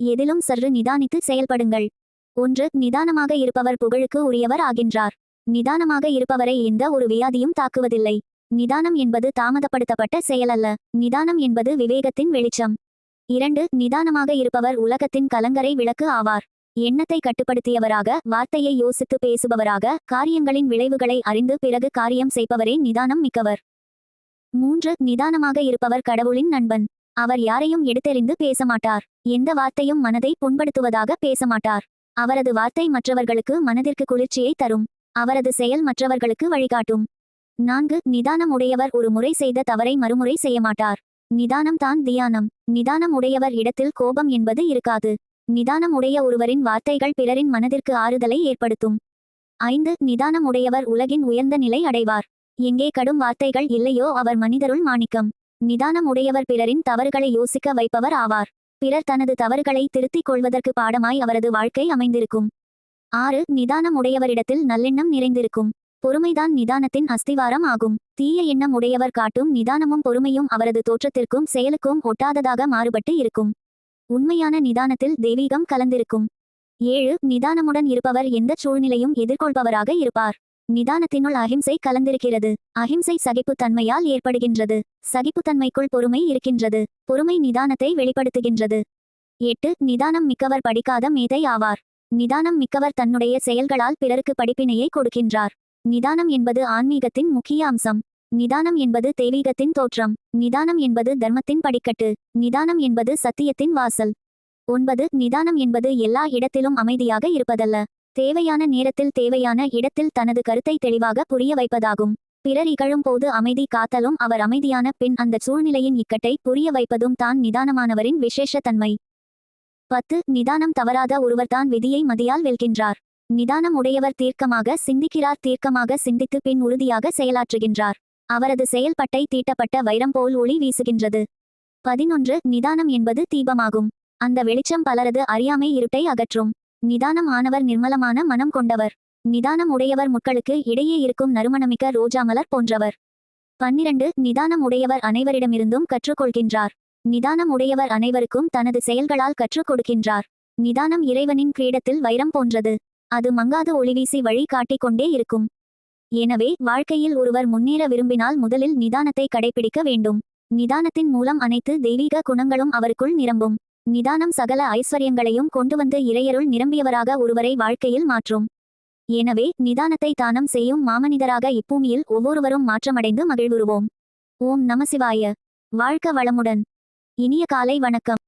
எதிலும் சற்று நிதானித்து செயல்படுங்கள். 1. நிதானமாக இருப்பவர் புகழுக்கு உரியவர் ஆகின்றார். நிதானமாக இருப்பவரை எந்த ஒரு வியாதியும் தாக்குவதில்லை. நிதானம் என்பது தாமதப்படுத்தப்பட்ட செயல் அல்ல. நிதானம் என்பது விவேகத்தின் வெளிச்சம். 2. நிதானமாக இருப்பவர் உலகத்தின் கலங்கரை விளக்கு ஆவார். எண்ணத்தை கட்டுப்படுத்தியவராக, வார்த்தையை யோசித்து பேசுபவராக, காரியங்களின் விளைவுகளை அறிந்து பிறகு காரியம் செய்பவரே நிதானம் மிக்கவர். 3. நிதானமாக இருப்பவர் கடவுளின் நண்பன். அவர் யாரையும் எடுத்தெறிந்து பேசமாட்டார். எந்த வார்த்தையும் மனதை புண்படுத்துவதாக பேசமாட்டார். அவரது வார்த்தை மற்றவர்களுக்கு மனதிற்கு குளிர்ச்சியை தரும். அவரது செயல் மற்றவர்களுக்கு வழிகாட்டும். 4. நிதானம் உடையவர் ஒரு முறை செய்த தவறை மறுமுறை செய்யமாட்டார். நிதானம் தான் தியானம். நிதானம் உடையவர் இடத்தில் கோபம் என்பது இருக்காது. நிதானம் உடைய ஒருவரின் வார்த்தைகள் பிறரின் மனதிற்கு ஆறுதலை ஏற்படுத்தும். 5. நிதானம் உடையவர் உலகின் உயர்ந்த நிலை அடைவார். எங்கே கடும் வார்த்தைகள் இல்லையோ அவர் மனிதருள் மாணிக்கம். நிதானம் உடையவர் பிறரின் தவறுகளை யோசிக்க வைப்பவர் ஆவார். பிறர் தனது தவறுகளை திருத்திக் கொள்வதற்கு பாடமாய் அவரது வாழ்க்கை அமைந்திருக்கும். 6. நிதானம் உடையவரிடத்தில் நல்லெண்ணம் நிறைந்திருக்கும். பொறுமைதான் நிதானத்தின் அஸ்திவாரம் ஆகும். தீய எண்ணம் உடையவர் காட்டும் நிதானமும் பொறுமையும் அவரது தோற்றத்திற்கும் செயலுக்கும் ஒட்டாததாக மாறுபட்டு இருக்கும். உண்மையான நிதானத்தில் தெய்வீகம் கலந்திருக்கும். 7. நிதானமுடன் இருப்பவர் எந்த சூழ்நிலையும் எதிர்கொள்பவராக இருப்பார். நிதானத்தினுள் அகிம்சை கலந்திருக்கிறது. அகிம்சை சகிப்புத்தன்மையால் ஏற்படுகின்றது. சகிப்புத்தன்மைக்குள் பொறுமை இருக்கின்றது. பொறுமை நிதானத்தை வெளிப்படுத்துகின்றது. 8. நிதானம் மிக்கவர் படிக்காத மேதை ஆவார். நிதானம் மிக்கவர் தன்னுடைய செயல்களால் பிறருக்கு படிப்பினையை கொடுக்கின்றார். நிதானம் என்பது ஆன்மீகத்தின் முக்கிய அம்சம். நிதானம் என்பது தெய்வீகத்தின் தோற்றம். நிதானம் என்பது தர்மத்தின் படிக்கட்டு. நிதானம் என்பது சத்தியத்தின் வாசல். 9. நிதானம் என்பது எல்லா இடத்திலும் அமைதியாக இருப்பதல்ல. தேவையான நேரத்தில் தேவையான இடத்தில் தனது கருத்தை தெளிவாக புரிய வைப்பதாகும். பிறர் இகழும் போது அமைதி காத்தலும் அவர் அமைதியான பின் அந்த சூழ்நிலையின் இக்கட்டை புரிய வைப்பதும் தான் நிதானமானவரின் விசேஷ தன்மை. 10. நிதானம் தவறாத ஒருவர்தான் விதியை மதியால் வெல்கின்றார். நிதானம் உடையவர் தீர்க்கமாக சிந்திக்கிறார். தீர்க்கமாக சிந்தித்து பின் உறுதியாக செயலாற்றுகின்றார். அவரது செயல்பட்டை தீட்டப்பட்ட வைரம் போல் ஒளி வீசுகின்றது. 11. நிதானம் என்பது தீபமாகும். அந்த வெளிச்சம் பலரது அறியாமை இருட்டை அகற்றும். நிதானம் ஆனவர் நிர்மலமான மனம் கொண்டவர். நிதானம் உடையவர் முட்களுக்கு இடையே இருக்கும் நறுமணமிக்க ரோஜாமலர் போன்றவர். 12. நிதானம் உடையவர் அனைவரிடமிருந்தும் கற்றுக்கொள்கின்றார். நிதானம் உடையவர் அனைவருக்கும் தனது செயல்களால் கற்றுக் கொடுக்கின்றார். நிதானம் இறைவனின் கிரீடத்தில் வைரம் போன்றது. அது மங்காது ஒளிவீசி வழி காட்டிக் கொண்டே இருக்கும். எனவே வாழ்க்கையில் ஒருவர் முன்னேற விரும்பினால் முதலில் நிதானத்தை கடைபிடிக்க வேண்டும். நிதானத்தின் மூலம் அனைத்து தெய்வீக குணங்களும் அவருக்குள் நிரம்பும். நிதானம் சகல ஐஸ்வர்யங்களையும் கொண்டுவந்து இறையருள் நிரம்பியவராக ஒருவரை வாழ்க்கையில் மாற்றும். எனவே நிதானத்தை தானம் செய்யும் மாமனிதராக இப்பூமியில் ஒவ்வொருவரும் மாற்றமடைந்து மகிழ்வுறுவோம். ஓம் நமசிவாய. வாழ்க வளமுடன். இனிய காலை வணக்கம்.